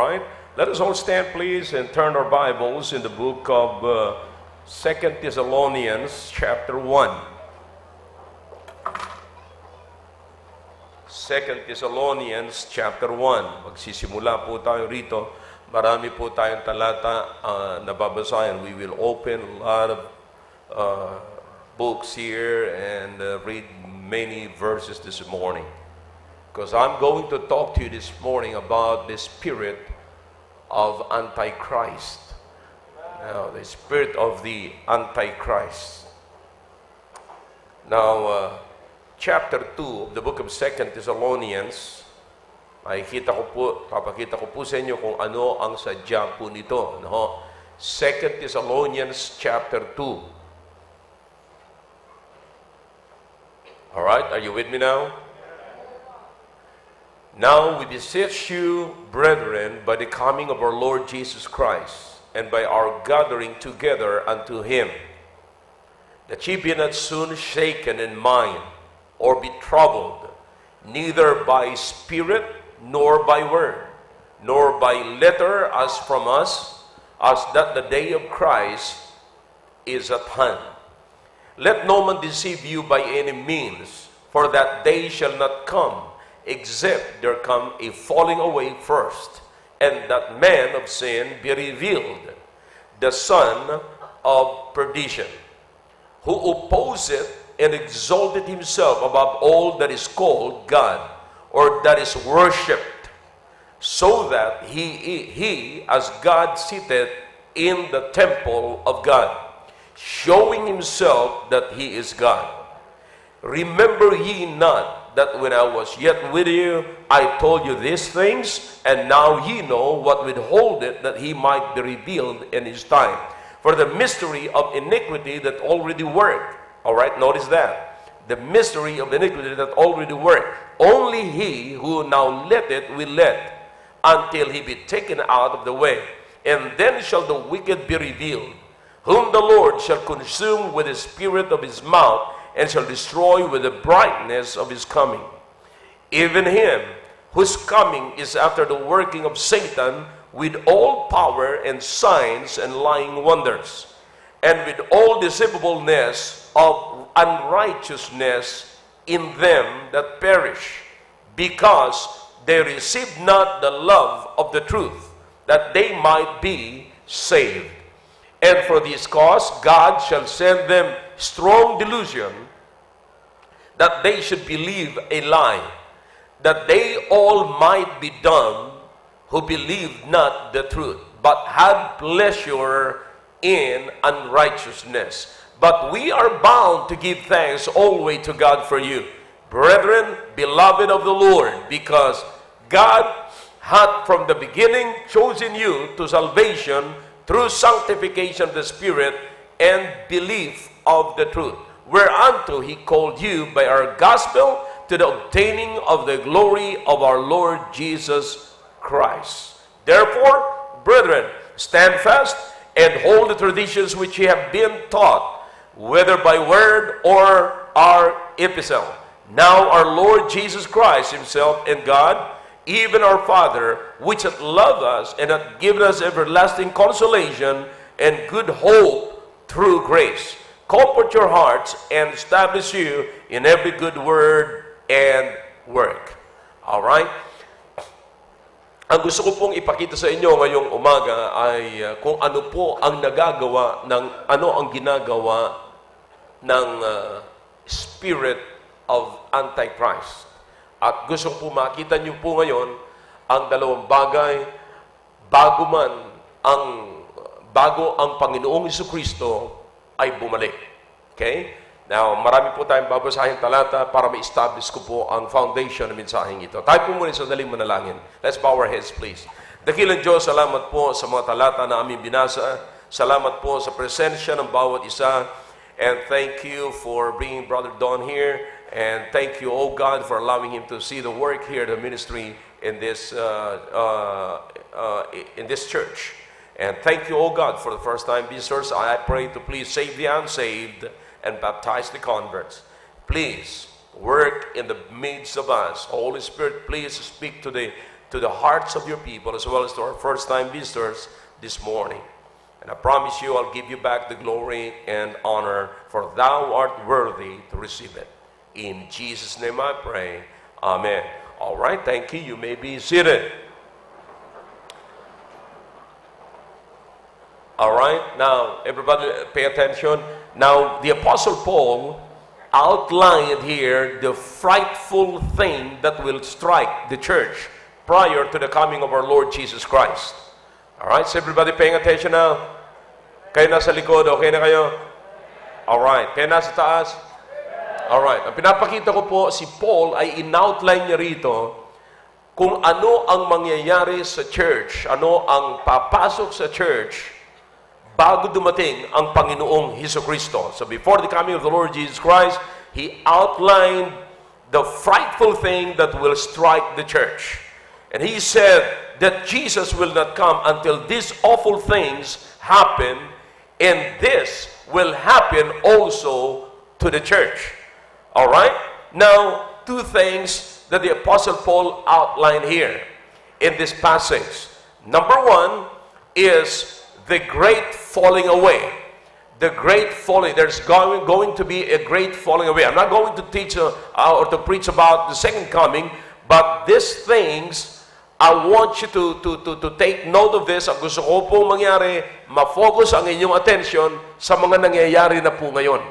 right? Let us all stand, please, and turn our Bibles in the book of 2 Thessalonians chapter 1. 2 Thessalonians chapter 1. Magsisimula po tayo rito. Marami po tayong talata na babasahin. We will open a lot of books here and read many verses this morning. Because I'm going to talk to you this morning about the spirit of Antichrist. Now, the spirit of the Antichrist. Now, chapter 2 of the book of 2 Thessalonians, papakita ko po sa inyo kung ano ang sadya po nito. No? 2 Thessalonians chapter 2. Alright, are you with me now? Now we beseech you, brethren, by the coming of our Lord Jesus Christ, and by our gathering together unto Him, that ye be not soon shaken in mind, or be troubled, neither by spirit, nor by word, nor by letter as from us, as that the day of Christ is at hand. Let no man deceive you by any means, for that day shall not come, except there come a falling away first, and that man of sin be revealed, the son of perdition, who opposeth and exalted himself above all that is called God, or that is worshipped, so that he as God sitteth in the temple of God, showing himself that he is God. Remember ye not that when I was yet with you, I told you these things, and now ye know what withholdeth, that he might be revealed in his time. For the mystery of iniquity that already worked. All right, notice that. The mystery of iniquity that already worked. Only he who now letteth will let, until he be taken out of the way. And then shall the wicked be revealed, whom the Lord shall consume with the spirit of his mouth, and shall destroy with the brightness of his coming. Even him whose coming is after the working of Satan, with all power and signs and lying wonders, and with all deceivableness of unrighteousness in them that perish, because they receive not the love of the truth, that they might be saved. And for this cause God shall send them strong delusion, that they should believe a lie, that they all might be dumb who believed not the truth, but had pleasure in unrighteousness. But we are bound to give thanks always to God for you, brethren, beloved of the Lord, because God hath from the beginning chosen you to salvation through sanctification of the Spirit and belief of the truth, whereunto he called you by our gospel to the obtaining of the glory of our Lord Jesus Christ. Therefore, brethren, stand fast and hold the traditions which ye have been taught, whether by word or our epistle. Now our Lord Jesus Christ himself and God, even our Father, which hath loved us and hath given us everlasting consolation and good hope through grace, comfort your hearts and establish you in every good word and work. All right? Ang gusto ko pong ipakita sa inyo ngayong umaga ay kung ano po ang nagagawa ng ano ang ginagawa ng spirit of Antichrist. At gusto ko po makita niyo po ngayon ang dalawang bagay bago ang Panginoong Jesucristo ay bumalik. Okay? Now, marami po tayong babasahin talata para ma-establish ko po ang foundation ng mensaheng ito. Tayo po muna sa daling manalangin. Let's bow our heads, please. Dakilang Diyos, salamat po sa mga talata na aming binasa. Salamat po sa presensya ng bawat isa. And thank you for bringing Brother Don here. And thank you, oh God, for allowing him to see the work here, the ministry in this church. And thank you, oh God, for the first time visitors. I pray to please save the unsaved and baptize the converts. Please work in the midst of us. Holy Spirit, please speak to the to the hearts of your people as well as to our first-time visitors this morning. And I promise you, I'll give you back the glory and honor, for thou art worthy to receive it. In Jesus' name I pray. Amen. All right, thank you. You may be seated. All right, now, everybody pay attention. Now, the Apostle Paul outlined here the frightful thing that will strike the church prior to the coming of our Lord Jesus Christ. All right, so everybody paying attention now? Kayo nasa likod, okay na kayo? All right, kayo nasa taas? All right, ang pinapakita ko po, si Paul ay in-outline niya rito kung ano ang mangyayari sa church, ano ang papasok sa church bago dumating ang Panginoong Hesukristo. So before the coming of the Lord Jesus Christ, he outlined the frightful thing that will strike the church. And he said that Jesus will not come until these awful things happen, and this will happen also to the church. All right? Now, two things that the Apostle Paul outlined here in this passage. Number one is the great falling away. The great falling. There's going to be a great falling away. I'm not going to teach or to preach about the second coming, but these things, I want you to take note of this. Ang gusto ko pong mangyari, ma-focus ang inyong attention sa mga nangyayari na po ngayon.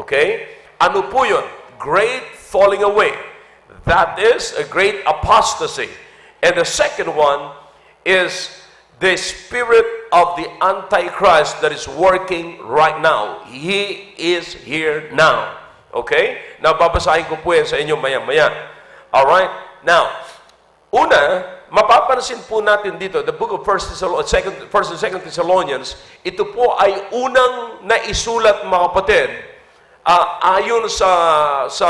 Okay? Ano po yun? Great falling away. That is a great apostasy. And the second one is the spirit of the Antichrist that is working right now. He is here now. Okay? Now, babasahin ko po yan sa inyo maya-maya. Alright? Now, una, mapapansin po natin dito, the book of 1 and 2 Thessalonians, ito po ay unang naisulat, mga kapatid, ayon sa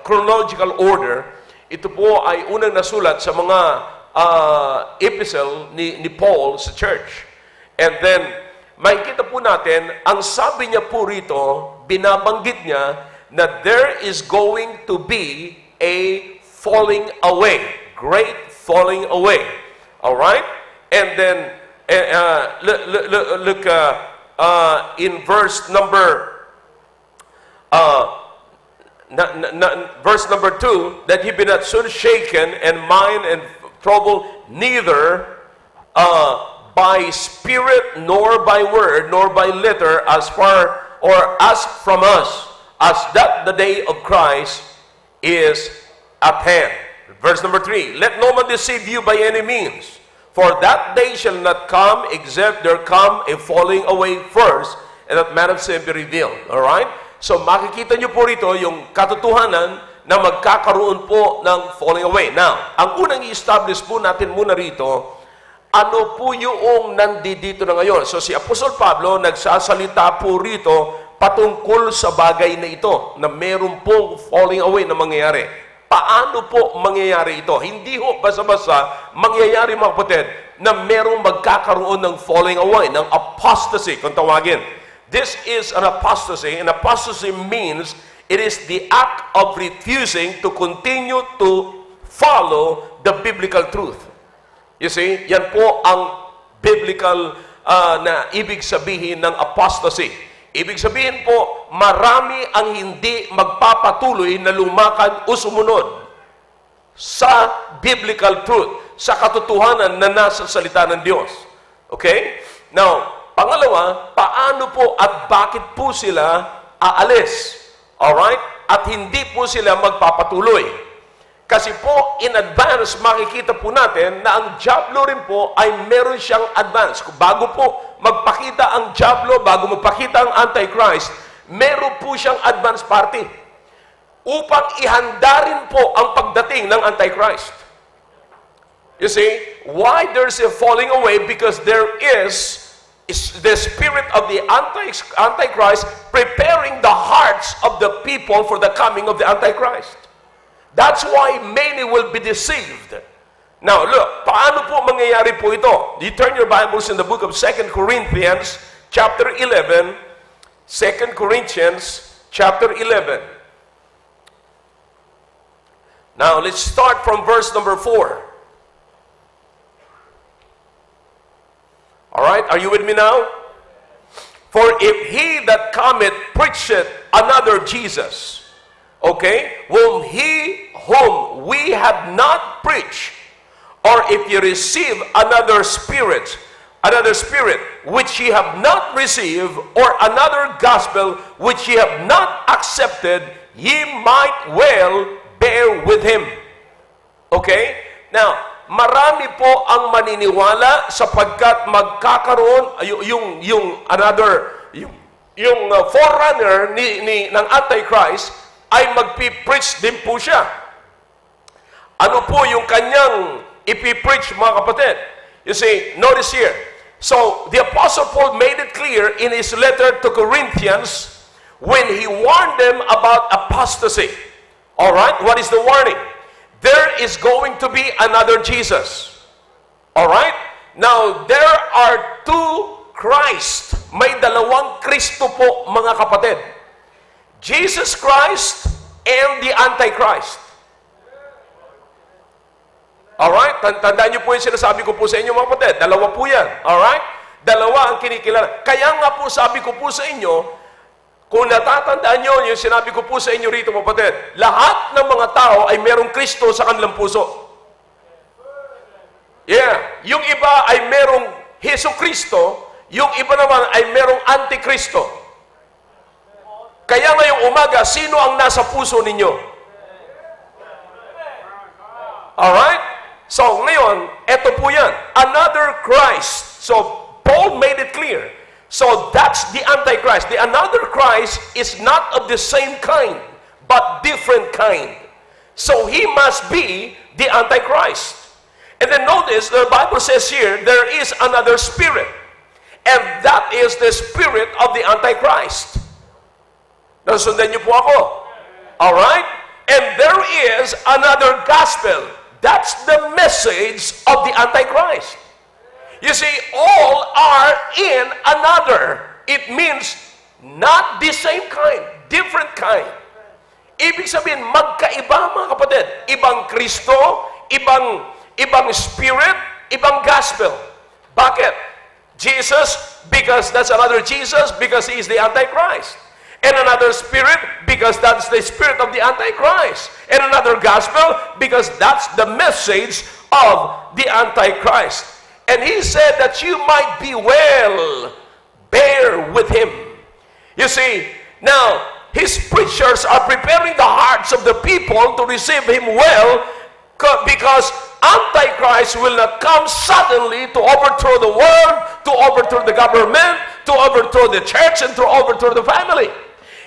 chronological order. Ito po ay unang nasulat sa mga epistle ni Paul sa church. And then, makikita po natin, ang sabi niya po rito, binabanggit niya na there is going to be a falling away. Great falling away. All right? And then, look in verse number verse number 2, that he be not soon shaken and mind and trouble, neither by spirit, nor by word, nor by letter, as far or as from us, as that the day of Christ is at hand. Verse number 3, let no man deceive you by any means, for that day shall not come, except there come a falling away first, and that man of sin be revealed. Alright? So makikita nyo po rito yung katotohanan na magkakaroon po ng falling away. Now, ang unang i-establish po natin muna rito, ano po yung nandito na ngayon? So si Apostol Pablo nagsasalita po rito patungkol sa bagay na ito, na meron pong falling away na mangyayari. Paano po mangyayari ito? Hindi ho basta-basta mangyayari, mga kapatid, na merong magkakaroon ng falling away, ng apostasy, kung tawagin. This is an apostasy. An apostasy means it is the act of refusing to continue to follow the biblical truth. You see, yan po ang biblical na ibig sabihin ng apostasy. Ibig sabihin po, marami ang hindi magpapatuloy na lumakad o sumunod sa biblical truth, sa katotohanan na nasa salita ng Diyos. Okay? Now, pangalawa, paano po at bakit po sila aalis? Alright? At hindi po sila magpapatuloy. Kasi po, in advance, makikita po natin na ang Diablo rin po ay meron siyang advance. Bago po magpakita ang Diablo, bago magpakita ang Antichrist, meron po siyang advance party upang ihanda rin po ang pagdating ng Antichrist. You see, why there's a falling away? Because there is the spirit of the Antichrist preparing the hearts of the people for the coming of the Antichrist. That's why many will be deceived. Now, look, paano po mangyayari po ito? You turn your Bibles in the book of 2 Corinthians, chapter 11. 2 Corinthians, chapter 11. Now, let's start from verse number 4. right? Are you with me now? For if he that cometh preacheth another Jesus, okay, whom we have not preached, or if ye receive another spirit which ye have not received, or another gospel which ye have not accepted, ye might well bear with him. Okay? Now, marami po ang maniniwala sapagkat magkakaroon yung forerunner ng Antichrist ay magpipreach din po siya. Ano po yung kanyang ipipreach, mga kapatid? You see, notice here. So, the Apostle Paul made it clear in his letter to Corinthians when he warned them about apostasy. Alright? What is the warning? There is going to be another Jesus. Alright? Now, there are two Christ. May dalawang Kristo po, mga kapatid. Jesus Christ and the Antichrist. Alright? Tandaan niyo po yung sinasabi ko po sa inyo, mga kapatid. Dalawa po yan. Alright? Dalawa ang kinikilala. Kaya nga po sabi ko po sa inyo, kung natatandaan niyo yung sinabi ko po sa inyo rito, mga kapatid, lahat ng mga tao ay merong Kristo sa kanilang puso. Yeah. Yung iba ay merong Hesus Kristo, yung iba naman ay merong Antikristo. Kaya ngayong umaga, sino ang nasa puso ninyo? Alright? So, ngayon, eto po yan. Another Christ. So, Paul made it clear. So, that's the Antichrist. The another Christ is not of the same kind, but different kind. So, he must be the Antichrist. And then notice, the Bible says here, there is another spirit. And that is the spirit of the Antichrist. Nasundan niyo po ako. Alright? And there is another gospel. That's the message of the Antichrist. You see, all are in another. It means not the same kind, different kind. Ibig sabihin, magkaiba, mga kapatid. Ibang Kristo, ibang spirit, ibang gospel. Bakit? Jesus, because that's another Jesus, because he is the Antichrist. And another spirit, because that's the spirit of the Antichrist. And another gospel, because that's the message of the Antichrist. And he said that you might be well, bear with him. You see, now, his preachers are preparing the hearts of the people to receive him well, because Antichrist will not come suddenly to overthrow the world, to overthrow the government, to overthrow the church, and to overthrow the family.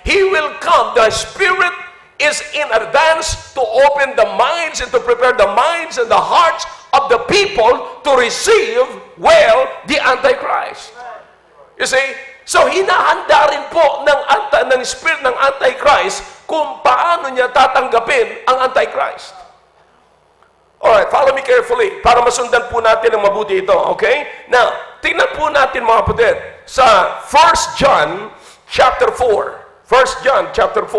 He will come. The Spirit is in advance to open the minds and to prepare the minds and the hearts of the people to receive well the Antichrist. You see? So, hinahanda rin po ng Spirit ng Antichrist kung paano niya tatanggapin ang Antichrist. Alright, follow me carefully para masundan po natin ang mabuti ito. Okay? Now, tingnan po natin, mga kapatid, sa 1 John chapter 4. 1 John chapter 4.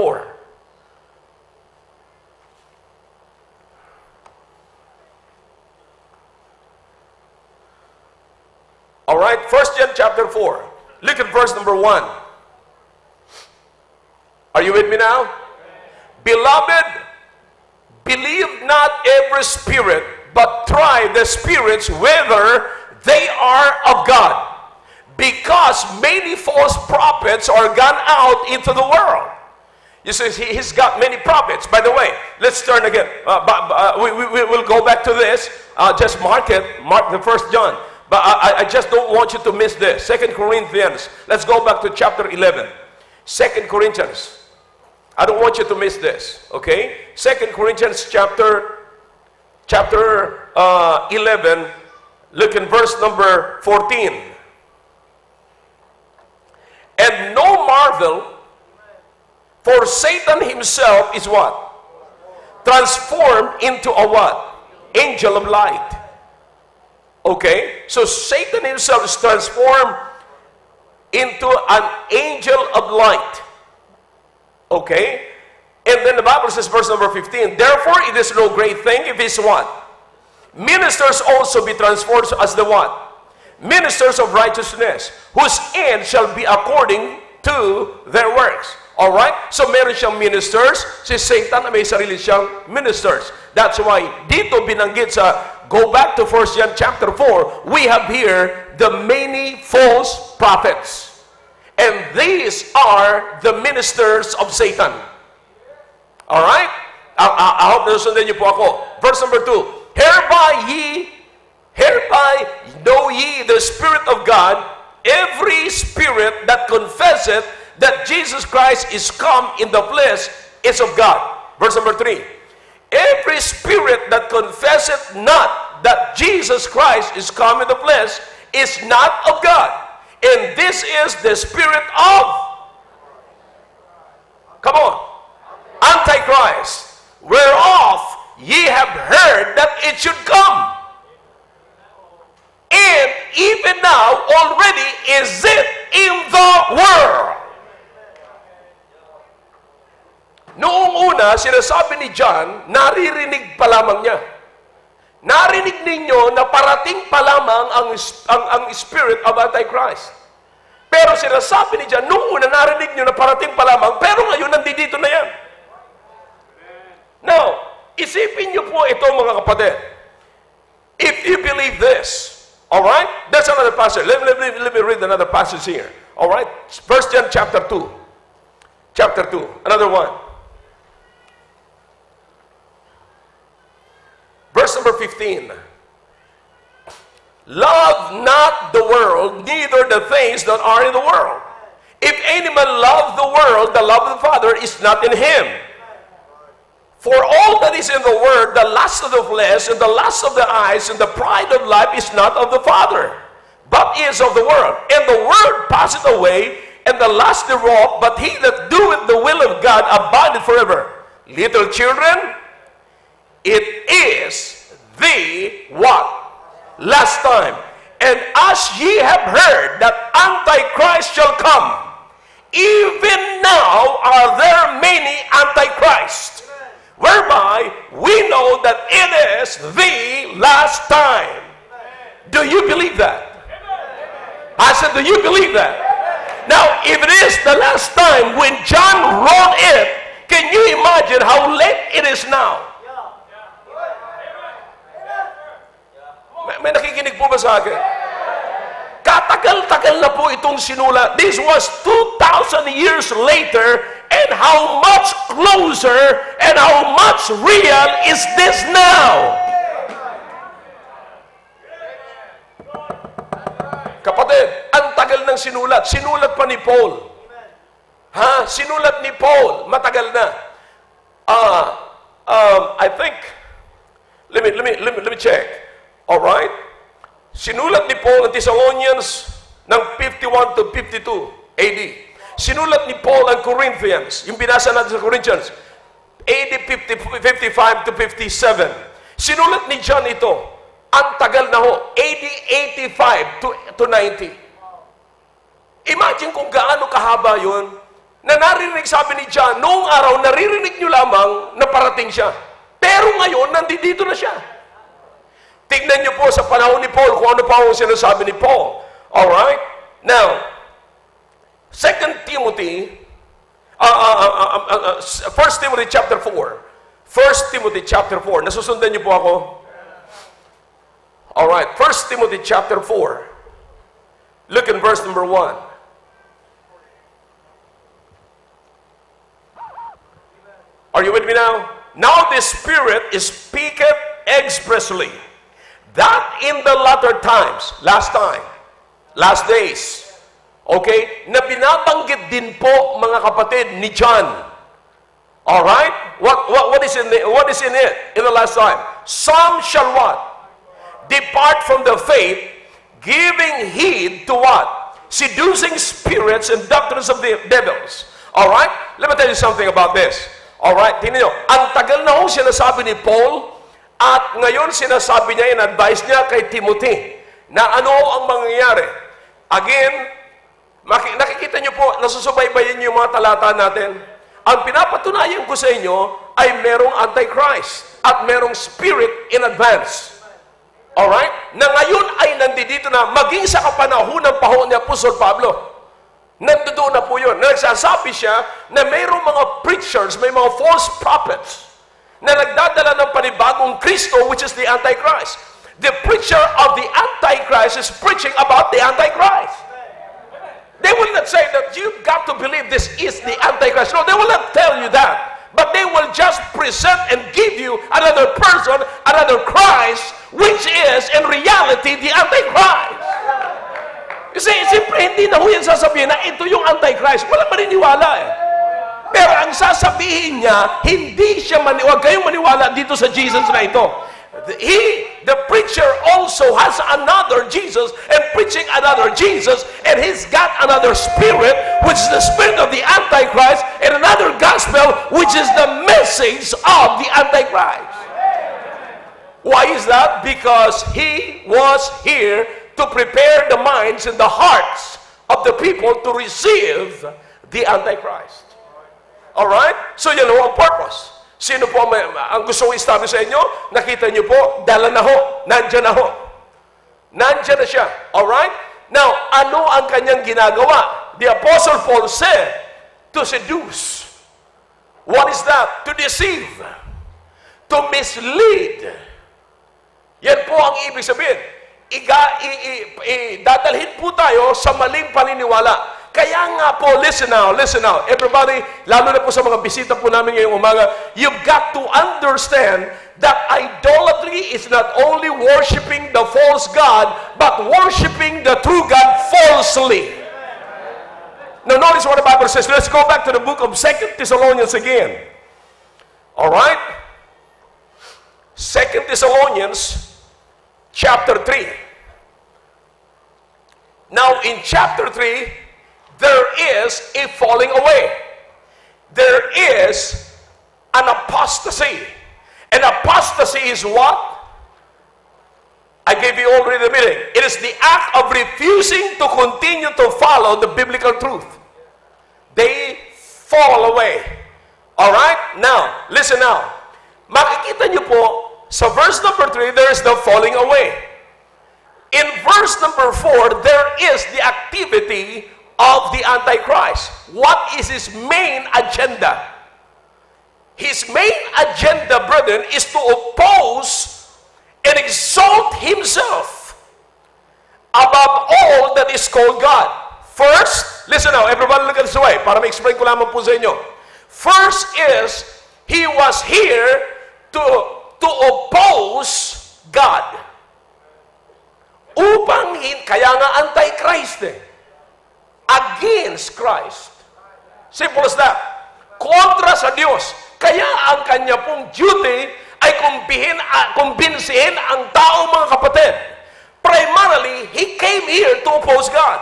Alright, 1 John chapter 4. Look at verse number 1. Are you with me now? Beloved, believe not every spirit, but try the spirits whether they are of God. Because many false prophets are gone out into the world. You see, he's got many prophets. By the way, let's turn again. We'll go back to this. Just mark it. Mark the 1 John. But I just don't want you to miss this. 2 Corinthians. Let's go back to chapter 11. 2 Corinthians. I don't want you to miss this. Okay? 2 Corinthians chapter 11. Look in verse number 14. And no marvel, for Satan himself is what? Transformed into a what? Angel of light. Okay? So Satan himself is transformed into an angel of light. Okay? And then the Bible says, verse number 15, therefore it is no great thing if his what? Ministers also be transformed as the what? ministers of righteousness, whose end shall be according to their works. Alright? So meron siyang ministers, si Satan may sarili siyang ministers. That's why dito binanggit sa, go back to 1 John chapter 4, we have here the many false prophets. And these are the ministers of Satan. Alright? I hope nasundan niyo po ako. Verse number 2, Hereby know ye the Spirit of God, every spirit that confesseth that Jesus Christ is come in the flesh is of God. Verse number 3, every spirit that confesseth not that Jesus Christ is come in the flesh is not of God. And this is the spirit of, come on, Antichrist, whereof ye have heard that it should come. And even now, already is it in the world. Noong una, sinasabi ni John, naririnig pa lamang niya. Narinig ninyo na parating pa lamang ang spirit of Antichrist. Pero sinasabi ni John, noong una narinig nyo na parating pa lamang, pero ngayon nandito na yan. Now, isipin nyo po ito mga kapatid. If you believe this, alright? That's another passage. Let me read another passage here. Alright? 1 John chapter 2. Chapter 2. Another one. Verse number 15. Love not the world, neither the things that are in the world. If any man love the world, the love of the Father is not in him. For all that is in the world, the lust of the flesh, and the lust of the eyes, and the pride of life is not of the Father, but is of the world. And the world passeth away, and the lust thereof, but he that doeth the will of God abideth forever. Little children, it is the what? Last time. And as ye have heard that Antichrist shall come, even now are there many Antichrists, whereby we know that it is the last time. Do you believe that? I said, do you believe that? Now, if it is the last time when John wrote it, can you imagine how late it is now? May nakikinig po ba sa akin? Katagal-tagal na po itong sinulat. This was 2,000 years later, and how much closer and how much real is this now? Kapatid, ang tagal ng sinulat. Sinulat pa ni Paul. Ha? Sinulat ni Paul. Matagal na. I think, let me check. All right? Sinulat ni Paul ang Thessalonians ng 51 to 52 AD. Sinulat ni Paul ang Corinthians, yung binasa natin sa Corinthians, AD 55 to 57. Sinulat ni John ito, ang tagal na ho, AD 85 to 90. Imagine kung gaano kahaba yun, na narinig, sabi ni John, noong araw, naririnig nyo lamang na parating siya. Pero ngayon, nandito na siya. Tingnan niyo po sa panahon ni Paul kung ano pa ang sinasabi ni Paul. Alright? Now, 2 Timothy, 1 Timothy chapter 4. 1 Timothy chapter 4. Nasusundan niyo po ako? Alright, 1 Timothy chapter 4. Look in verse number 1. Are you with me now? Now the Spirit speaketh expressly, that in the latter times, last days, okay, na binabanggit din po mga kapatid ni John. All right? What is in it in the last time? Some shall what? Depart from the faith, giving heed to what? Seducing spirits and doctrines of the devils. All right? Let me tell you something about this. All right? Tingnan nyo. Ang tagal na ho sinasabi ni Paul, at ngayon sinasabi niya, in-advise niya kay Timothy na ano ang mangyayari. Again, nakikita niyo po, nasusubaybayan niyo yung mga talata natin. Ang pinapatunayan ko sa inyo ay merong Antichrist at merong spirit in advance. Alright? Na ngayon ay nandito na maging sa kapanahon ng panahon ni Apostol Pablo. Nandoon na po yun. Nagsasabi siya na mayroong mga preachers, may mga false prophets na nagdadala ng panibagong Kristo, which is the Antichrist. The preacher of the Antichrist is preaching about the Antichrist. They will not say that you've got to believe this is the Antichrist. No, they will not tell you that. But they will just present and give you another person, another Christ, which is in reality the Antichrist. Kasi siyempre hindi na ho yan sasabihin na ito yung Antichrist. Wala maniniwala eh. Pero ang sasabihin niya, hindi siya huwag kayong maniwala dito sa Jesus na ito. The preacher also has another Jesus and preaching another Jesus, and he's got another spirit, which is the spirit of the Antichrist, and another gospel, which is the message of the Antichrist. Why is that? Because he was here to prepare the minds and the hearts of the people to receive the Antichrist. Alright? So yan ho ang purpose. Sino po ang gusto kong establish sa inyo? Nakita niyo po, dala na ho. Nandyan na ho. Nandyan na siya. Alright? Now, ano ang kanyang ginagawa? The Apostle Paul said, to seduce. What is that? To deceive. To mislead. Yan po ang ibig sabihin. Dadalhin po tayo sa maling paniniwala. Kaya nga po, listen now. Everybody, lalo na po sa mga bisita po namin ngayong umaga, you've got to understand that idolatry is not only worshiping the false God, but worshiping the true God falsely. Now notice what the Bible says. Let's go back to the book of 2 Thessalonians again. Alright? 2 Thessalonians chapter 3. Now in chapter 3, there is a falling away. There is an apostasy. And apostasy is what? I gave you already the meaning. It is the act of refusing to continue to follow the biblical truth. They fall away. Alright? Now, listen now. Makikita niyo po, sa verse number 3, there is the falling away. In verse number 4, there is the activity of the Antichrist. What is his main agenda? His main agenda, brethren, is to oppose and exalt himself above all that is called God. First, listen now, everybody look at this way, para ma-explain ko lamang po sa inyo. First is, he was here to oppose God. Kaya nga Antichrist eh. Against Christ. Simple as that. Kontra sa Diyos. Kaya ang kanya pong duty ay kumbinsihin ang tao, mga kapatid. Primarily, he came here to oppose God.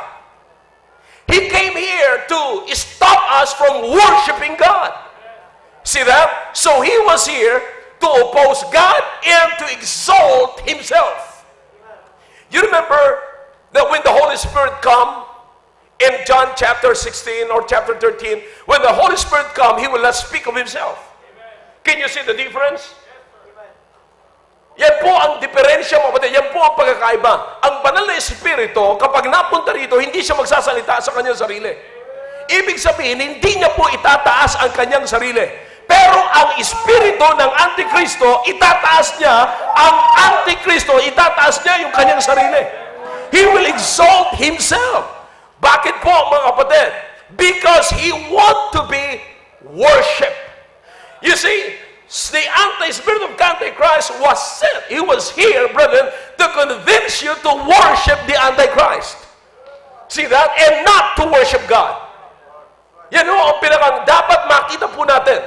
He came here to stop us from worshiping God. See that? So he was here to oppose God and to exalt himself. You remember that when the Holy Spirit come, in John chapter 16 or chapter 13, when the Holy Spirit come, He will not speak of Himself. Can you see the difference? Yan po ang diferensya, mga kapatid. Yan po ang pagkakaiba. Ang banal na Espiritu, kapag napunta rito, hindi siya magsasalita sa kanyang sarili. Ibig sabihin, hindi niya po itataas ang kanyang sarili. Pero ang Espiritu ng Antikristo, itataas niya, ang Antikristo, itataas niya yung kanyang sarili. He will exalt Himself. Bakit po, mga kapatid? Because he want to be worshipped. You see, the anti-spirit of Antichrist was sent. He was here, brethren, to convince you to worship the Antichrist. See that? And not to worship God. Yan ho ang pinakang dapat makita po natin.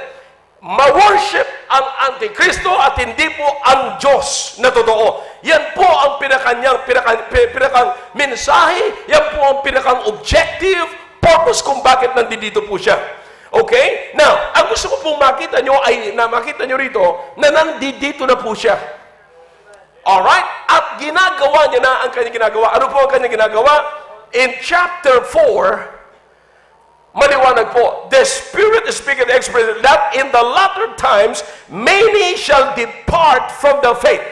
Ma-worship ang Antikristo at hindi po ang Diyos na totoo. Yan po ang pinakang mensahe, yan po ang pinakang objective, purpose kung bakit nandito po siya. Okay? Now, ang gusto ko pong makita nyo ay, makita nyo rito, na nandito na po siya. Alright? At ginagawa niya na ang kanyang ginagawa. Ano po ang kanyang ginagawa? In chapter 4, maliwanag po, the Spirit is speaking expressly that in the latter times, many shall depart from the faith.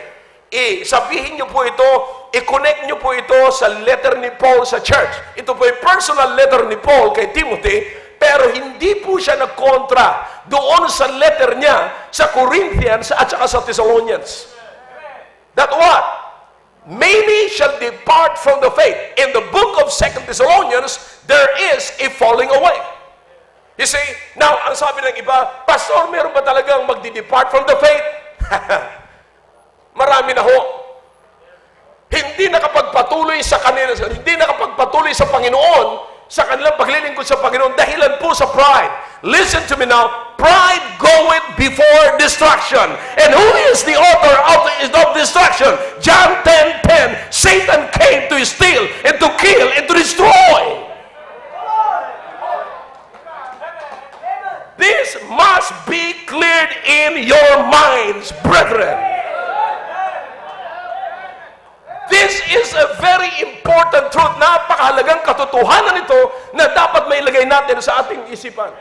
sabihin niyo po ito, i-connect niyo po ito sa letter ni Paul sa church. Ito po ay personal letter ni Paul kay Timothy, pero hindi po siya nagkontra doon sa letter niya sa Corinthians at saka sa Thessalonians. That what? Many shall depart from the faith. In the book of 2 Thessalonians, there is a falling away. You see, now, ang sabi ng iba, Pastor, meron ba talagang magdi-depart from the faith? Marami na ho. Hindi nakapagpatuloy sa kanila, hindi nakapagpatuloy sa Panginoon, sa kanilang paglilingkod sa Panginoon, dahilan po sa pride. Listen to me now. Pride goeth before destruction. And who is the author of destruction? John 10:10. Satan came to steal and to kill and to destroy. This must be cleared in your minds, brethren. This is a very important truth. Napakahalagang katotohanan ito na dapat mailagay natin sa ating isipan.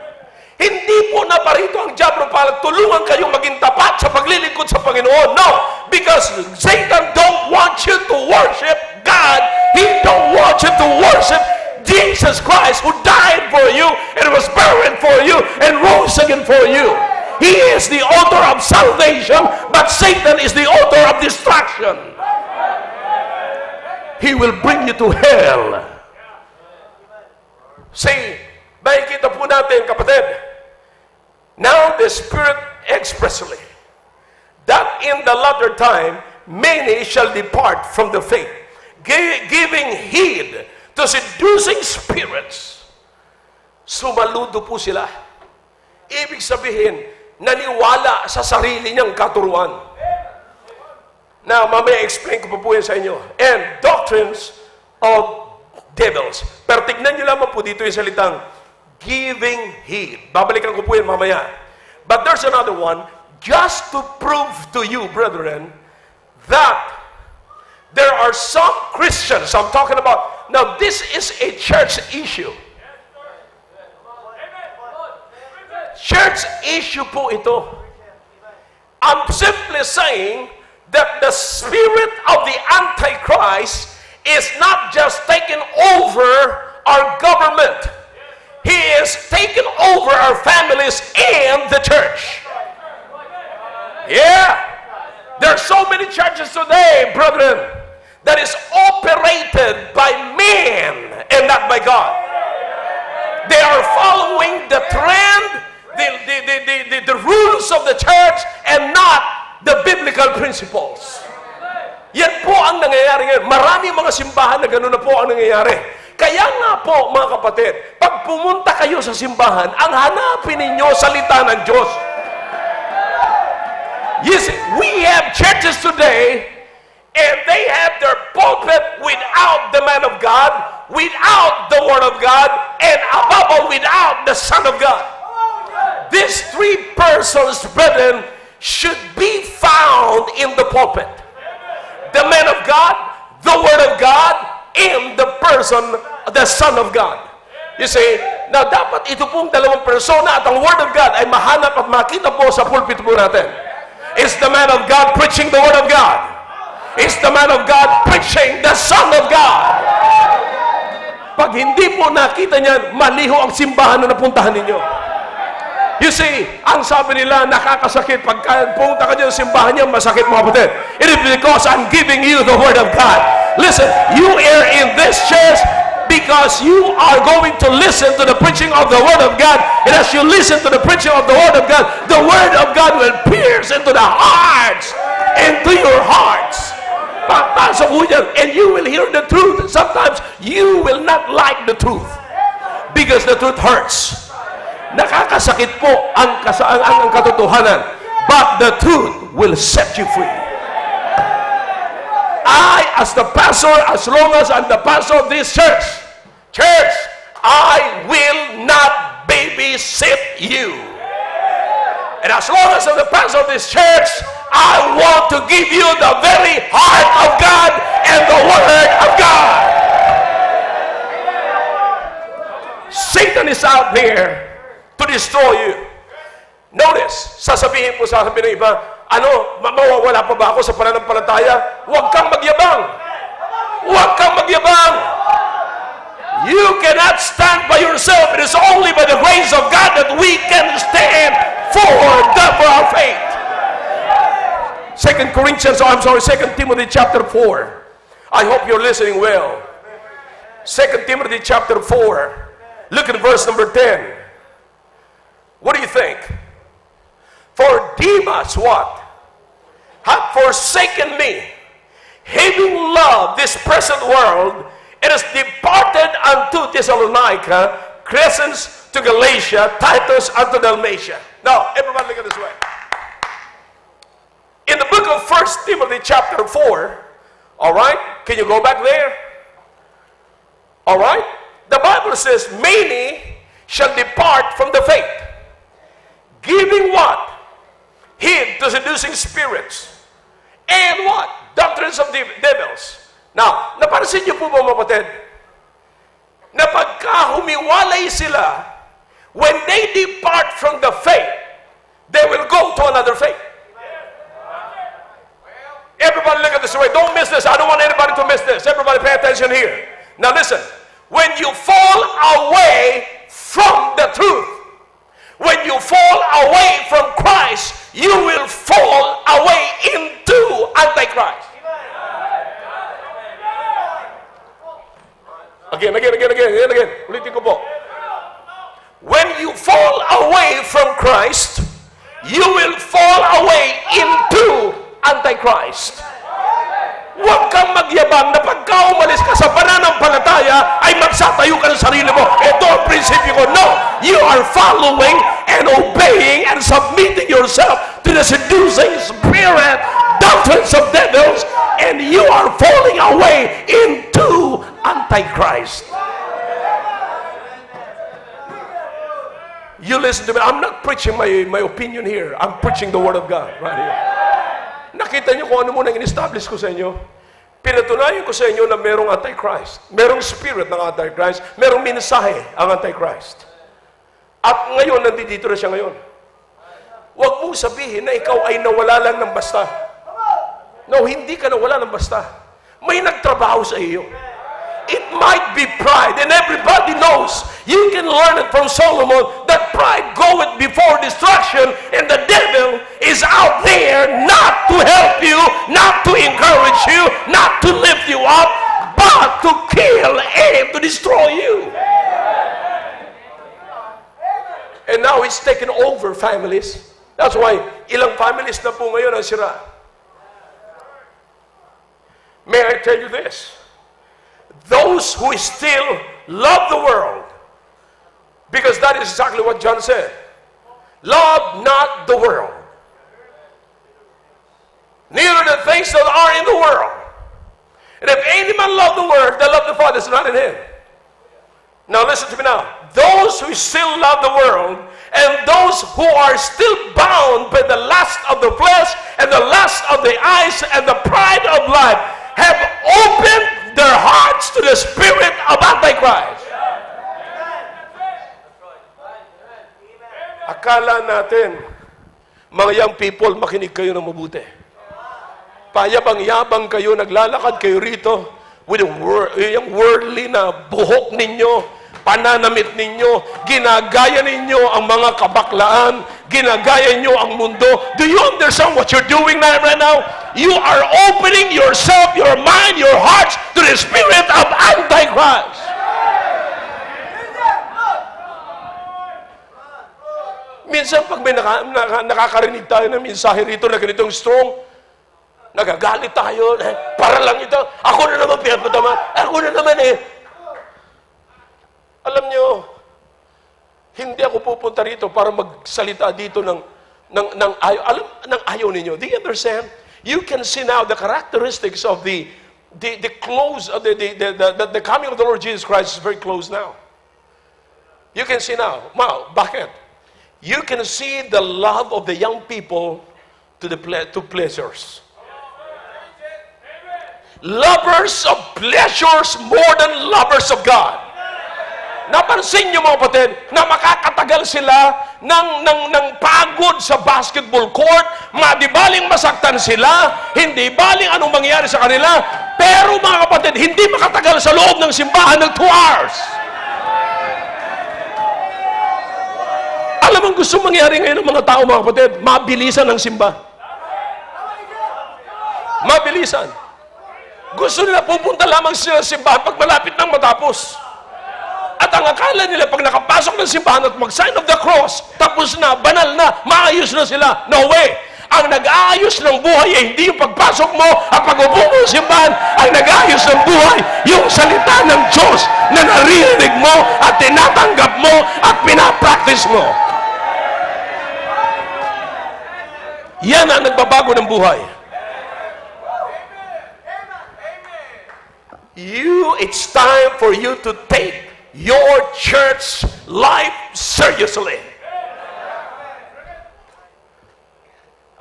Hindi po na parito ang diablo para tulungan kayong maging tapat sa paglilingkod sa Panginoon. No! Because Satan don't want you to worship God. He don't want you to worship Jesus Christ, who died for you and was buried for you and rose again for you. He is the author of salvation, but Satan is the author of destruction. He will bring you to hell. See, makikita po natin, kapatid, now the Spirit expressly, that in the latter time, many shall depart from the faith, giving heed to seducing spirits. Sumaludo po sila. Ibig sabihin, naniwala sa sarili niyang katuruan. Now, mamaya explain ko po yan sa inyo. And doctrines of devils. Pero tignan nyo lamang po dito yung salitang giving heed. Babalikan ko po yan mamaya. But there's another one, just to prove to you, brethren, that there are some Christians, I'm talking about, now this is a church issue. Church issue po ito. I'm simply saying that the spirit of the Antichrist is not just taking over our government. He is taking over our families and the church. Yeah. There are so many churches today, brethren, that is operated by men and not by God. They are following the trend, the rules of the church and not the biblical principles. Yan po ang nangyayari ngayon. Maraming mga simbahan na gano'n na po ang nangyayari. Kaya nga po, mga kapatid, pag pumunta kayo sa simbahan, ang hanapin ninyo salita ng Diyos. Yes, we have churches today, and they have their pulpit without the man of God, without the Word of God, and above all, without the Son of God. These three persons, brethren, should be found in the pulpit. The man of God, the Word of God, and the person, the Son of God. You see, now dapat ito pong dalawang persona at ang Word of God ay mahanap at makita po sa pulpit po natin. Is the man of God preaching the Word of God? Is the man of God preaching the Son of God? Pag hindi po nakita niyan, maliho ang simbahan na napuntahan ninyo. You see, ang sabi nila, nakakasakit. Pagka punta ka dyan sa simbahan niya, masakit mga kapatid. It is because I'm giving you the Word of God. Listen, you are in this church because you are going to listen to the preaching of the Word of God. And as you listen to the preaching of the Word of God, the Word of God will pierce into the hearts, into your hearts. Papasok mo dyan, and you will hear the truth. Sometimes you will not like the truth because the truth hurts. Nakakasakit po ang katotohanan, but the truth will set you free. I, as the pastor, as long as I'm the pastor of this church, I will not babysit you. And as long as I'm the pastor of this church, I want to give you the very heart of God and the Word of God. Satan is out there to destroy you. Notice, sasabihin po sa akin ng iba, Ano, mawawala pa ba ako sa pananampalataya? Huwag kang magyabang. Huwag kang magyabang. You cannot stand by yourself. It is only by the grace of God that we can stand for our faith. 2 Timothy chapter 4. I hope you're listening well. 2 Timothy chapter 4. Look at verse number 10. What do you think? For Demas, what? Hath forsaken me, having loved this present world, it has departed unto Thessalonica, Crescens to Galatia, Titus unto Dalmatia. Now, everybody look at this way. In the book of 1 Timothy chapter 4, all right, can you go back there? All right, the Bible says, many shall depart from the faith, giving what? Heed to seducing spirits. And what? Doctrines of devils. Now, napansin niyo po ba mga kapatid? Na pagka humiwalay sila, when they depart from the faith, they will go to another faith. Everybody look at this way. Don't miss this. I don't want anybody to miss this. Everybody pay attention here. Now listen. When you fall away from the truth, when you fall away from Christ, you will fall away into Antichrist. Again. Ulitin ko po. When you fall away from Christ, you will fall away into Antichrist. Huwag kang magyabang na pagka umalis ka sa pananampalataya ay magsatayo ka ng sarili mo. Ito ang prinsipyo ko. No! You are following and obeying and submitting yourself to the seducing spirit, doctrines of devils, and you are falling away into Antichrist. You listen to me. I'm not preaching my opinion here. I'm preaching the Word of God right here. Nakita niyo kung ano muna in-establish ko sa inyo? Pinatunayan ko sa inyo na merong Antichrist. Merong spirit ng Antichrist. Merong mensahe ang Antichrist. At ngayon, nandito na siya ngayon. Huwag mong sabihin na ikaw ay nawala lang ng basta. No, hindi ka nawala ng basta. May nagtrabaho sa iyo. It might be pride, and everybody knows. You can learn it from Solomon that pride goeth before destruction, and the devil is out there not to help you, not to encourage you, not to lift you up, but to kill and to destroy you. And now it's taken over families. That's why ilang families na po ngayon ang sira. May I tell you this? Those who still love the world, because that is exactly what John said. Love not the world, neither the things that are in the world. And if any man love the world, the love of the Father is not in him. Now listen to me now. Those who still love the world, and those who are still bound by the lust of the flesh, and the lust of the eyes, and the pride of life, have opened their hearts to the spirit of Antichrist. Akala natin, mga young people, makinig kayo ng mabuti. Payabang-yabang kayo, naglalakad kayo rito with yung worldly na buhok ninyo, pananamit ninyo, ginagaya ninyo ang mga kabaklaan, ginagaya ninyo ang mundo. Do you understand what you're doing right now? You are opening yourself, your mind, your hearts to the spirit of Antichrist. Minsan pag may nakakarinig tayo ng mensahe rito na ganitong strong, nagagalit tayo, para lang ito, ako na naman pinapatama, ako na naman Alam nyo, hindi ako pupunta rito para magsalita dito ng ayaw ninyo. Do you understand? You can see now the characteristics of the close of the coming of the Lord Jesus Christ is very close now. You can see now. Wow, bakit? You can see the love of the young people to pleasures. Lovers of pleasures more than lovers of God. Napansin niyo mga kapatid na makakatagal sila ng pagod sa basketball court, madibaling masaktan sila, hindi baling anong mangyayari sa kanila, pero mga kapatid, hindi makatagal sa loob ng simbahan ng 2 hours. Alam mo gusto mangyari ngayon ng mga tao mga kapatid? Mabilisan ang simba. Mabilisan. Gusto nila pupunta lamang sila sa simbahan pag malapit nang matapos. At ang akala nila, pag nakapasok ng simbahan at mag-sign of the cross, tapos na, banal na, maayos na sila. No way! Ang nag-aayos ng buhay ay hindi yung pagpasok mo at pag-upo mo sa simbahan. Ang nag-aayos ng buhay, yung salita ng Diyos na naririnig mo at tinatanggap mo at pinapractice mo. Yan ang nagbabago ng buhay. It's time for you to take your church life seriously.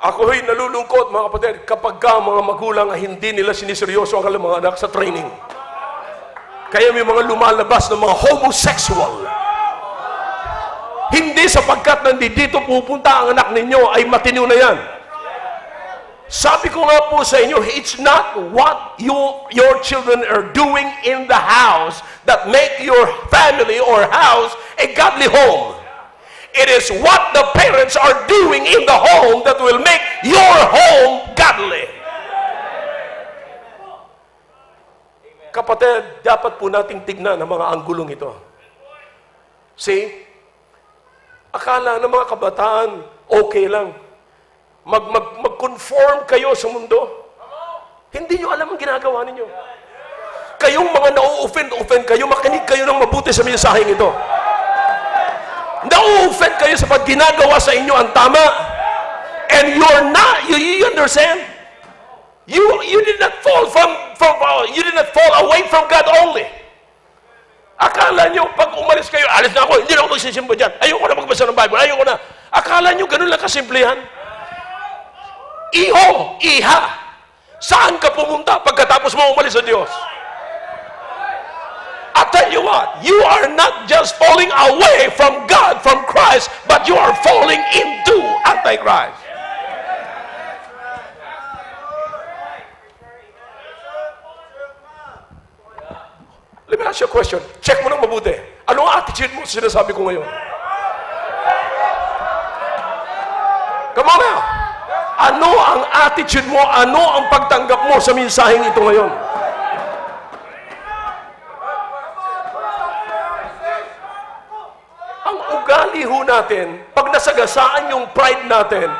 Ako'y nalulungkot mga kapatid kapag mga magulang ay hindi nila siniseryoso ang kanilang mga anak sa training. Kaya may mga lumalabas ng mga homosexual. Hindi sapagkat nandito pupunta ang anak ninyo ay matino na yan. Sabi ko nga po sa inyo, it's not what your children are doing in the house that make your family or house a godly home. It is what the parents are doing in the home that will make your home godly. Kapatid, dapat po nating tignan ang mga anggulong ito. See? Akala ng mga kabataan, okay lang. Mag-conform kayo sa mundo. Hindi nyo alam ang ginagawa ninyo. Kayong mga na-offend kayo, makinig kayo ng mabuti sa mensaheng ito. Na-offend kayo sa pag ginagawa sa inyo ang tama. And you're not, you understand? You did not fall you did not fall away from God only. Akala nyo, pag umalis kayo, alis na ako, hindi na ako magsisimba dyan. Ayoko na magbasa ng Bible, ayoko na. Akala nyo, ganun lang kasimplihan? Iho, iha. Saan ka pumunta pagkatapos mo umalis sa Diyos? I tell you what, you are not just falling away from God, from Christ, but you are falling into Antichrist. Let me ask you a question. Check mo nang mabuti. Ano ang attitude mo sa sinasabi ko ngayon? Come on now. Ano ang attitude mo? Ano ang pagtanggap mo sa mensaheng ito ngayon? Ang ugali ho natin, pag nasagasaan yung pride natin,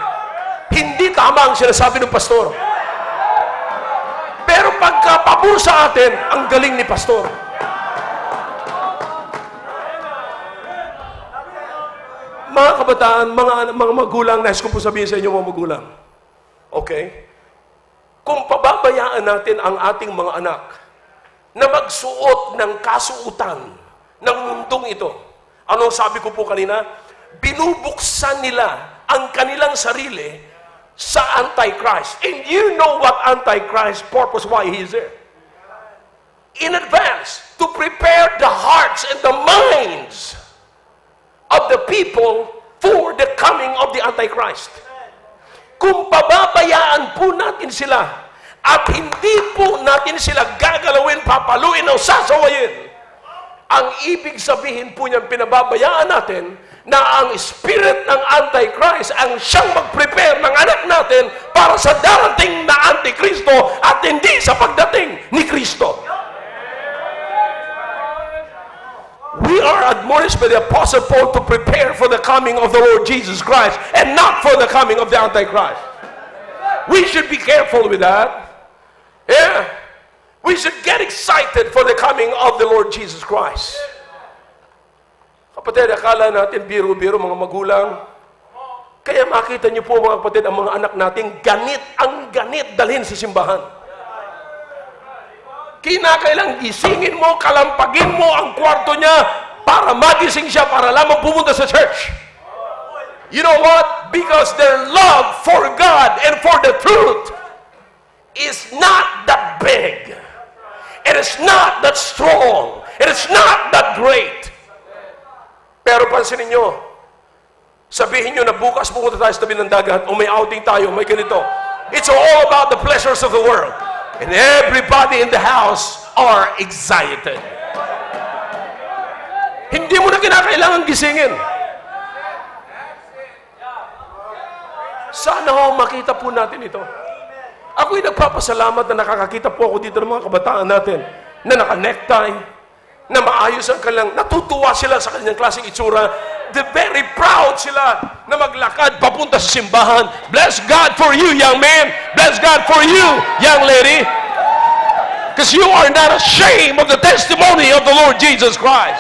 hindi tama ang sinasabi ng pastor. Pero pagka pabor sa atin, ang galing ni pastor. Mga kabataan, mga magulang, nais ko po sabihin sa inyo mga magulang. Okay? Kung pababayaan natin ang ating mga anak na magsuot ng kasuutan ng mundong ito, anong sabi ko po kanina? Binubuksan nila ang kanilang sarili sa Antichrist. And you know what Antichrist purpose, why he is there. In advance, to prepare the hearts and the minds of the people for the coming of the Antichrist. Kung pababayaan po natin sila at hindi po natin sila gagalawin, papaluin o sasawayin, ang ibig sabihin po niyan, pinababayaan natin na ang spirit ng Antichrist ang siyang mag-prepare ng anak natin para sa darating na Antikristo at hindi sa pagdating ni Kristo. We are admonished by the Apostle Paul to prepare for the coming of the Lord Jesus Christ and not for the coming of the Antichrist. We should be careful with that. Yeah. We should get excited for the coming of the Lord Jesus Christ. Kapatid, akala natin biro-biro mga magulang. Kaya makita niyo po mga kapatid, ang mga anak natin, ganit dalhin sa simbahan. Kinakailang gisingin mo, kalampagin mo ang kwarto niya para magising siya, para lamang pumunta sa church. You know what? Because their love for God and for the truth is not that big. It is not that strong. It is not that great. Pero pansinin nyo, sabihin nyo na bukas pupunta tayo sa tabi ng dagat o may outing tayo, may ganito. It's all about the pleasures of the world. And everybody in the house are excited. Hindi mo na kinakailangan gisingin. Sana ho makita po natin ito. Ako'y nagpapasalamat na nakakakita po ako dito ng mga kabataan natin na naka-necktie, na maayos ang kanilang, natutuwa sila sa kanilang klaseng itsura. They're very proud sila na maglakad papunta sa simbahan. Bless God for you, young man. Bless God for you, young lady. Because you are not ashamed of the testimony of the Lord Jesus Christ.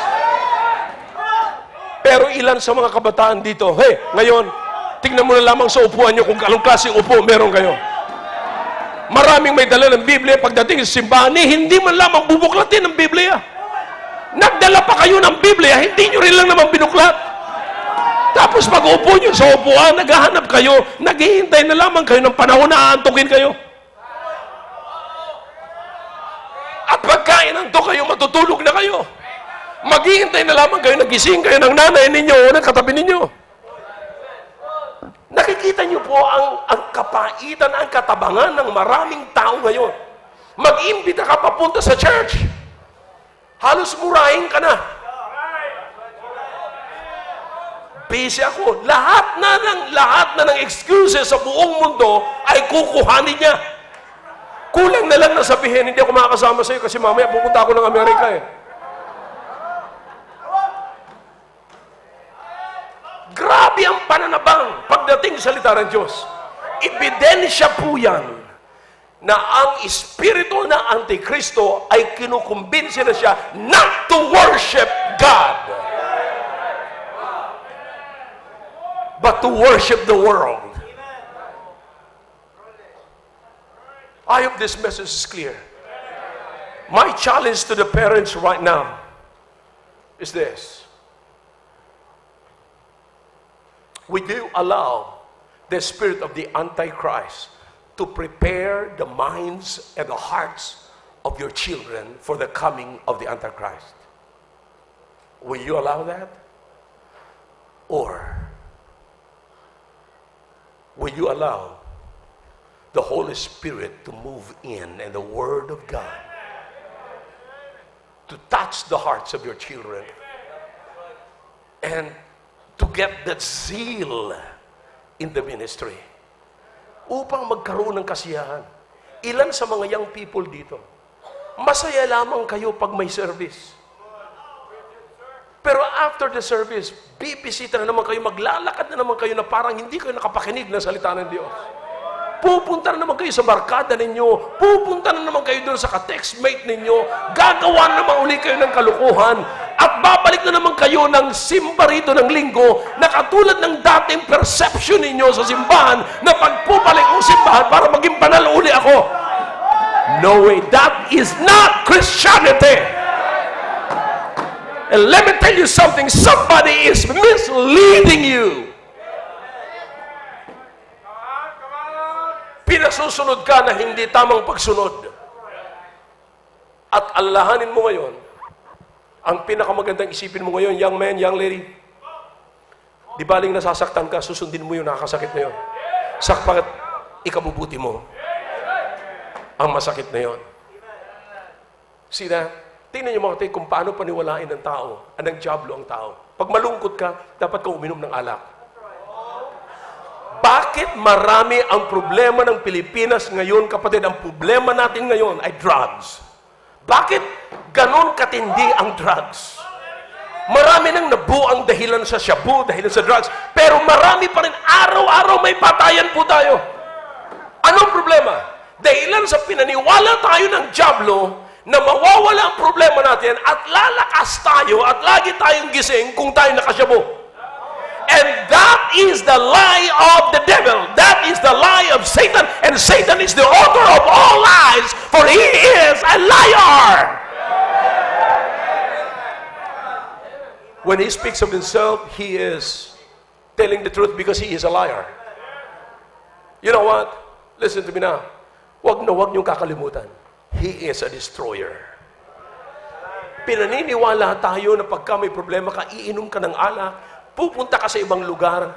Pero ilan sa mga kabataan dito, hey, ngayon, tingnan mo na lamang sa upuan nyo kung anong klaseng upo meron kayo. Maraming may dala ng Biblia pagdating sa simbahan, hindi man lamang bubuklatin ng Biblia. Nagdala pa kayo ng Biblia, hindi nyo rin lang naman binuklat. Tapos pag upo nyo sa upuan, naghahanap kayo, naghihintay na lamang kayo ng panahon na aantukin kayo. At pagkain antok kayo, matutulog na kayo. Maghihintay na lamang kayo, nagising kayo ng nanay ninyo o ng katabi ninyo. Nakikita niyo po ang kapaitan, ang katabangan ng maraming tao ngayon. Mag-imbita ka papunta sa church. Halos murahin ka na. Busy ako. Lahat na ng excuses sa buong mundo ay kukuhanin niya. Kulang na lang na sabihin, hindi ako makakasama sa iyo kasi mamaya pupunta ako ng Amerika eh. Grabe ang pananabang pagdating sa salita ng Diyos. Ebidensya po yan na ang espiritu ng Antikristo ay kinukumbinsi na siya not to worship God, but to worship the world. I hope this message is clear. My challenge to the parents right now is this. Would you allow the spirit of the Antichrist to prepare the minds and the hearts of your children for the coming of the Antichrist? Will you allow that? Or will you allow the Holy Spirit to move in and the Word of God to touch the hearts of your children and to get that zeal in the ministry upang magkaroon ng kasiyahan? Ilan sa mga young people dito, masaya lamang kayo pag may service. Pero after the service, bibisita na naman kayo, maglalakad na naman kayo na parang hindi kayo nakapakinig ng salita ng Diyos. Pupunta na naman kayo sa barkada ninyo, pupunta na naman kayo doon sa ka-textmate ninyo, gagawa na naman uli kayo ng kalukuhan, at babalik na naman kayo ng simba rito ng linggo na katulad ng dating perception ninyo sa simbahan na pagpupalik ang simbahan para maging banal uli ako. No way, that is not Christianity. And let me tell you something, somebody is misleading you. Pinasusunod ka na hindi tamang pagsunod. At alahanin mo ngayon, ang pinakamagandang isipin mo ngayon, young man, young lady, di baling nasasaktan ka, susundin mo yung nakakasakit na yun. Sakpat, ikabubuti mo ang masakit na yun. See that? Tingnan niyo mga tayo kung paano paniwalain ng tao, ang nagdiablo ang tao. Pag malungkot ka, dapat ka uminom ng alak. Bakit marami ang problema ng Pilipinas ngayon, kapatid? Ang problema natin ngayon ay drugs. Bakit ganon katindi ang drugs? Marami nang nabuang dahilan sa shabu, dahilan sa drugs, pero marami pa rin araw-araw may patayan po tayo. Anong problema? Dahilan sa pinaniwala tayo ng diablo na mawawala ang problema natin at lalakas tayo at lagi tayong gising kung tayo nakashabu. And that is the lie of the devil. That is the lie of Satan. And Satan is the author of all lies, for he is a liar. When he speaks of himself, he is telling the truth because he is a liar. You know what? Listen to me now. Wag niyong kakalimutan. He is a destroyer. Pinaniniwala tayo na pagka may problema ka, iinom ka ng alak, pupunta ka sa ibang lugar.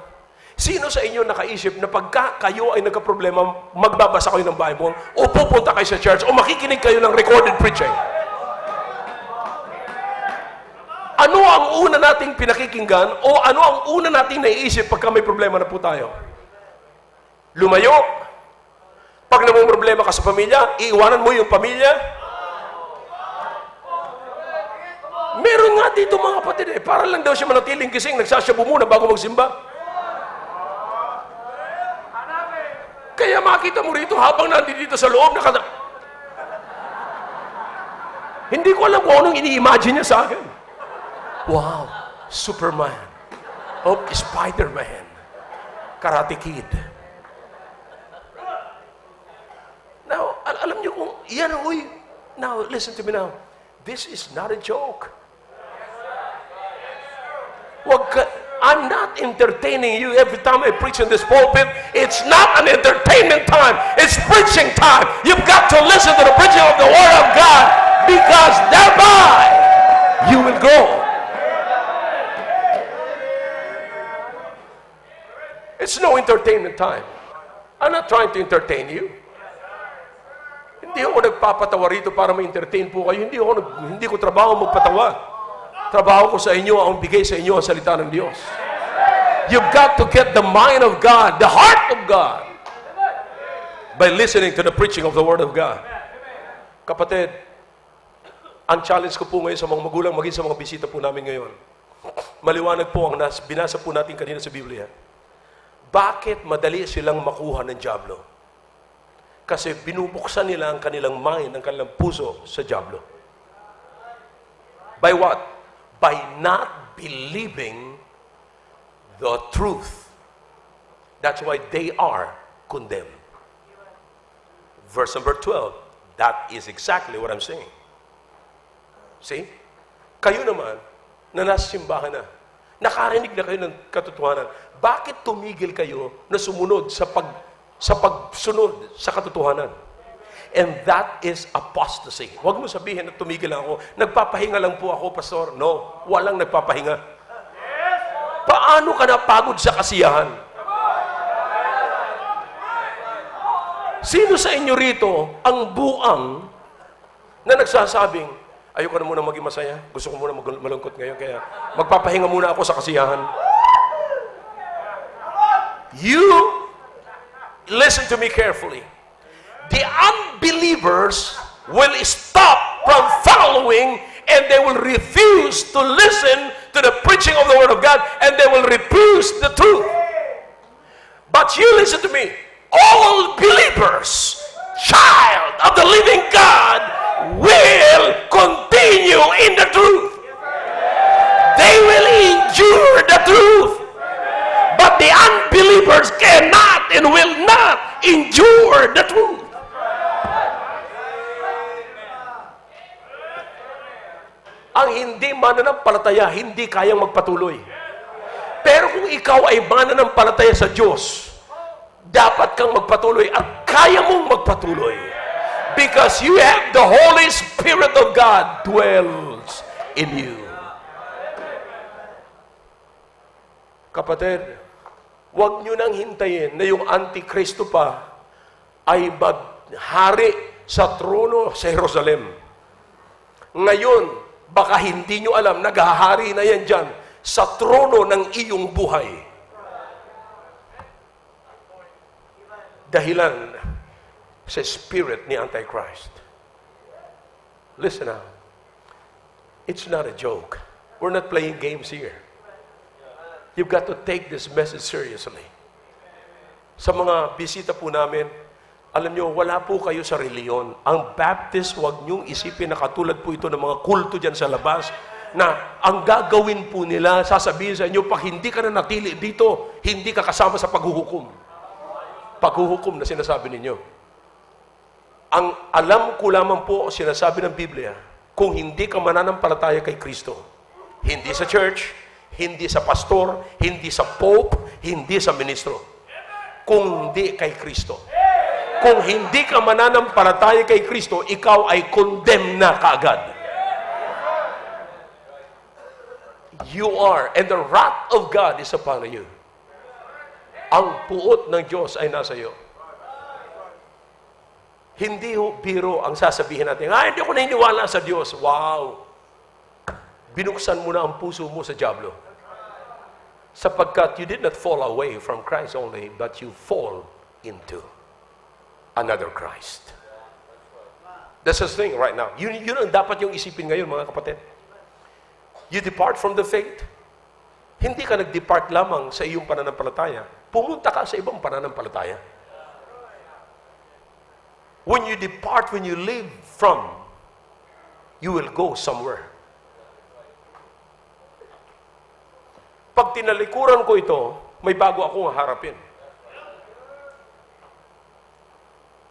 Sino sa inyo nakaisip na pagka kayo ay nagka-problema, magbabasa kayo ng Bible, o pupunta kayo sa church, o makikinig kayo ng recorded preaching? Ano ang una nating pinakikinggan, o ano ang una nating naiisip pagka may problema na po tayo? Lumayo. Pag namumroblema ka sa pamilya, iiwanan mo yung pamilya. Meron nga dito mga kapatid para lang daw siya manatiling gising, nagsasyabu muna bago magsimba. Kaya makita mo rito habang nandito sa loob, hindi ko alam kung anong ini-imagine niya sa akin. Wow, Superman. Oh, Spider-Man. Karate Kid. Now, alam niyo kung yan, now, listen to me now. This is not a joke. I'm not entertaining you every time I preach in this pulpit. It's not an entertainment time. It's preaching time. You've got to listen to the preaching of the Word of God, because thereby you will grow. It's no entertainment time. I'm not trying to entertain you. Hindi ako nagpapatawa rito para ma-entertain po kayo. Hindi ko trabaho magpatawa. Trabaho ko sa inyo ang bigay sa inyo ang salita ng Diyos. You've got to get the mind of God, the heart of God, by listening to the preaching of the Word of God. Kapatid, ang challenge ko po ngayon sa mga magulang, maging sa mga bisita po namin ngayon, maliwanag po ang binasa po natin kanina sa Biblia. Bakit madali silang makuha ng dyablo? Kasi binubuksan nila ang kanilang mind, ang kanilang puso sa dyablo. By what? By not believing the truth. That's why they are condemned. Verse number 12, that is exactly what I'm saying. See? Kayo naman, na nasa simbahan na, nakarinig na kayo ng katotohanan, bakit tumigil kayo na sumunod sa pagsunod sa katotohanan? And that is apostasy. Huwag mo sabihin na tumigil lang ako. Nagpapahinga lang po ako, pastor. No, walang nagpapahinga. Paano ka napagod sa kasiyahan? Sino sa inyo rito ang buang na nagsasabing, ayoko na muna maging masaya, gusto ko muna malungkot ngayon, kaya magpapahinga muna ako sa kasiyahan? You, listen to me carefully. The unbelievers will stop from following, and they will refuse to listen to the preaching of the Word of God, and they will refuse the truth. But you listen to me. All believers, child of the living God, will continue in the truth. They will endure the truth. But the unbelievers cannot and will not endure the truth. Ang hindi mananampalataya, hindi kayang magpatuloy. Pero kung ikaw ay mananampalataya sa Diyos, dapat kang magpatuloy at kaya mong magpatuloy. Because you have the Holy Spirit of God dwells in you. Kapatid, huwag nyo nang hintayin na yung Antikristo pa ay maghari sa trono sa Jerusalem. Ngayon, baka hindi nyo alam, naghahari na yan dyan sa trono ng iyong buhay. Dahilan sa spirit ni Antichrist. Listen now. It's not a joke. We're not playing games here. You've got to take this message seriously. Sa mga bisita po namin, alam nyo, wala po kayo sa reliyon. Ang Baptist, huwag nyong isipin na katulad po ito ng mga kulto dyan sa labas, na ang gagawin po nila, sasabihin sa inyo, pag hindi ka na natili dito, hindi ka kasama sa paghuhukom. Paghuhukom na sinasabi ninyo. Ang alam ko lamang po, sinasabi ng Biblia, kung hindi ka mananampalataya kay Kristo, hindi sa church, hindi sa pastor, hindi sa pope, hindi sa ministro, kung hindi kay Kristo. Kung hindi ka mananampalataya kay Kristo, ikaw ay condemned na kaagad. You are, and the wrath of God is upon you. Ang puot ng Diyos ay nasa iyo. Hindi ho biro ang sasabihin natin, hindi ako naniniwala sa Diyos. Wow! Binuksan mo na ang puso mo sa dyablo. Sapagkat you did not fall away from Christ only, but you fall into another Christ. That's the thing right now. Yun ang dapat yung isipin ngayon, mga kapatid. You depart from the faith. Hindi ka nag-depart lamang sa iyong pananampalataya. Pumunta ka sa ibang pananampalataya. When you depart, when you leave from, you will go somewhere. Pag tinalikuran ko ito, may bago akong harapin.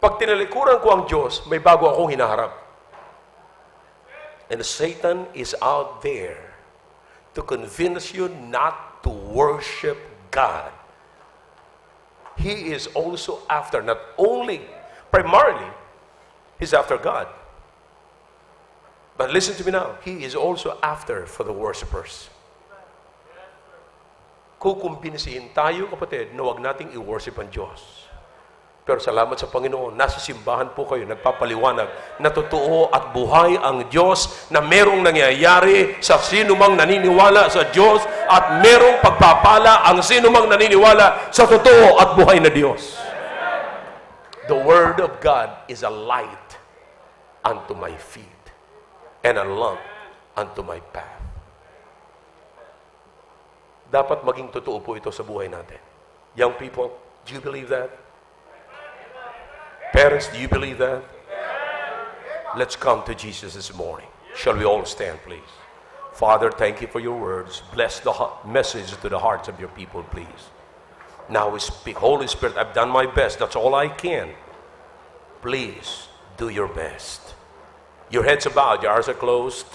Pag tinalikuran ko ang Diyos, may bago akong hinaharap. And Satan is out there to convince you not to worship God. He is also after, not only, primarily, he's after God. But listen to me now, he is also after for the worshipers. Kukumbinsihin tayo, kapatid, na huwag nating i-worship ang Diyos. Pero salamat sa Panginoon, nasa simbahan po kayo, nagpapaliwanag na totoo at buhay ang Diyos, na merong nangyayari sa sinumang naniniwala sa Diyos, at merong pagpapala ang sinumang naniniwala sa totoo at buhay na Diyos. The Word of God is a light unto my feet and a lamp unto my path. Dapat maging totoo po ito sa buhay natin. Young people, do you believe that? Parents, do you believe that? Let's come to Jesus this morning. Shall we all stand, please? Father, thank you for your words. Bless the message to the hearts of your people, please. Now we speak. Holy Spirit, I've done my best. That's all I can. Please do your best. Your heads are bowed, your eyes are closed.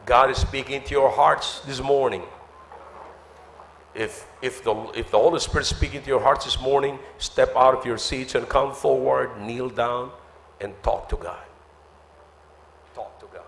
God is speaking to your hearts this morning. If the Holy Spirit is speaking to your hearts this morning, step out of your seats and come forward, kneel down, and talk to God. Talk to God.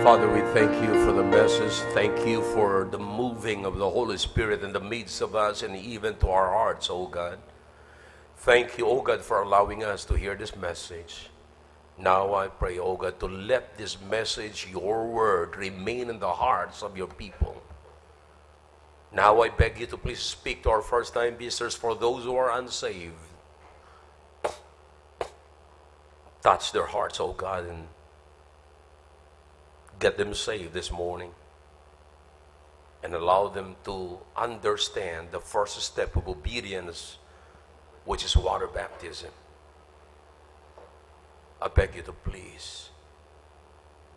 Father, we thank you for the message. Thank you for the moving of the Holy Spirit in the midst of us and even to our hearts, oh God. Thank you, oh God, for allowing us to hear this message. Now I pray, oh God, to let this message, your word, remain in the hearts of your people. Now I beg you to please speak to our first-time visitors, for those who are unsaved. Touch their hearts, oh God, and get them saved this morning. And allow them to understand the first step of obedience, which is water baptism. I beg you to please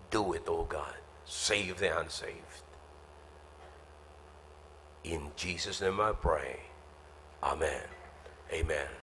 do it, oh God. Save the unsaved. In Jesus' name I pray. Amen. Amen.